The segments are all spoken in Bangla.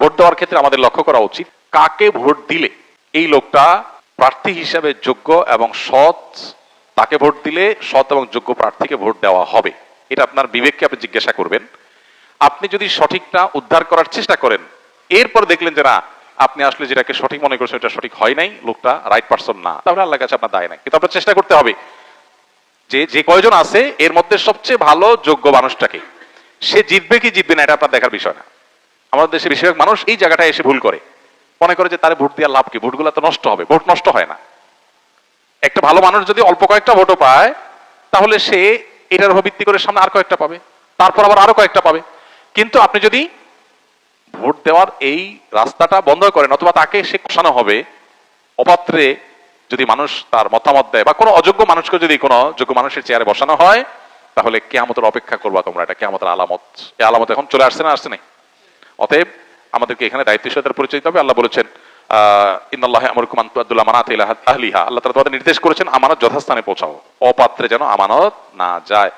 ভোট দেওয়ার ক্ষেত্রে আমাদের লক্ষ্য করা উচিত কাকে ভোট দিলে এই লোকটা প্রার্থী হিসেবে যোগ্য এবং সৎ, তাকে ভোট দিলে সৎ এবং যোগ্য প্রার্থীকে ভোট দেওয়া হবে। এটা আপনার বিবেককে আপনি জিজ্ঞাসা করবেন। আপনি যদি সঠিকটা উদ্ধার করার চেষ্টা করেন, এরপর দেখলেন যে না, আপনি আসলে যেটাকে সঠিক মনে করছেন এটা সঠিক হয় নাই, লোকটা রাইট পারসন না, তাহলে আল্লাহর কাছে আপনার দায় নাই। কিন্তু আপনার চেষ্টা করতে হবে যে যে কয়জন আছে এর মধ্যে সবচেয়ে ভালো যোগ্য মানুষটাকে, সে জিতবে কি জিতবে না এটা আপনার দেখার বিষয় না। আমাদের দেশে বেশিরভাগ মানুষ এই জায়গাটায় এসে ভুল করে, মনে করে যে তার ভোট দেওয়ার লাভ কি, ভোটগুলো তো নষ্ট হবে। ভোট নষ্ট হয় না। একটা ভালো মানুষ যদি অল্প কয়েকটা ভোটও পায়, তাহলে সে এটার উপর ভিত্তি করে সামনে আর কয়েকটা পাবে, তারপর আবার আরো কয়েকটা পাবে। কিন্তু আপনি যদি ভোট দেওয়ার এই রাস্তাটা বন্ধ করেন, অথবা তাকে সে কষানো হবে, অপাত্রে যদি মানুষ তার মতামত দেয়, বা কোনো অযোগ্য মানুষকে যদি কোনো যোগ্য মানুষের চেয়ারে বসানো হয়, তাহলে কিয়ামতের অপেক্ষা করবা তোমরা। এটা কিয়ামতের আলামত। এই আলামত এখন চলে আসছে না, আসছে নাই? অতএব আমাদেরকে এখানে দায়িত্বশীলতার পরিচয় দিতে হবে। আল্লাহ বলেছেন ইন্নাল্লাহা ইয়ামুরুকুম আন তুআদ্দুল আমানাতি ইলা আহলিহা, আল্লাহ তাআলা তোমাদের নির্দেশ করেছেন আমানত যথাস্থানে পৌঁছাও, অপাত্রে যেন আমানত না যায়।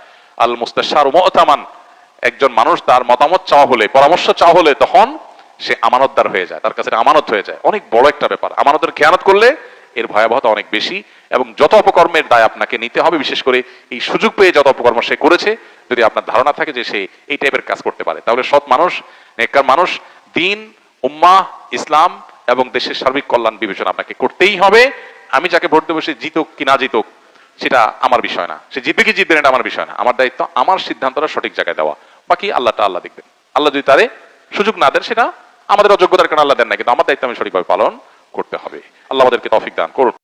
আল মুস্তাশারু মু'তামান, একজন মানুষ তার মতামত চাওয়া হলে, পরামর্শ চাওয়া হলে, তখন সে আমানতদার হয়ে যায়, তার কাছে আমানত হয়ে যায়। অনেক বড় একটা ব্যাপার। আমানতের খেয়ানত করলে এর ভয়াবহতা অনেক বেশি, এবং যত অপকর্মের দায় আপনাকে নিতে হবে, বিশেষ করে এই সুযোগ পেয়ে যত অপকর্ম সে করেছে, যদি আপনার ধারণা থাকে যে সে এই টাইপের কাজ করতে পারে, তাহলে সৎ মানুষ, নেককার মানুষ, দিন, উম্মাহ, ইসলাম এবং দেশের সার্বিক কল্যাণ বিবেচনা আপনাকে করতেই হবে। আমি যাকে ভোট দেবো সে জিতুক কি না জিতুক সেটা আমার বিষয় না, সে জিতবে কি জিতবে না এটা আমার বিষয় না। আমার দায়িত্ব আমার সিদ্ধান্তটা সঠিক জায়গায় দেওয়া, বাকি আল্লাহটা আল্লাহ দেখবেন। আল্লাহ যদি তারে সুযোগ না দেন, সেটা আমাদের অযোগ্যতার কারণে আল্লাহ দেন না, কিন্তু আমার দায়িত্ব আমি সঠিকভাবে পালন করতে হবে। আল্লাহ আমাদেরকে তৌফিক দান করুন।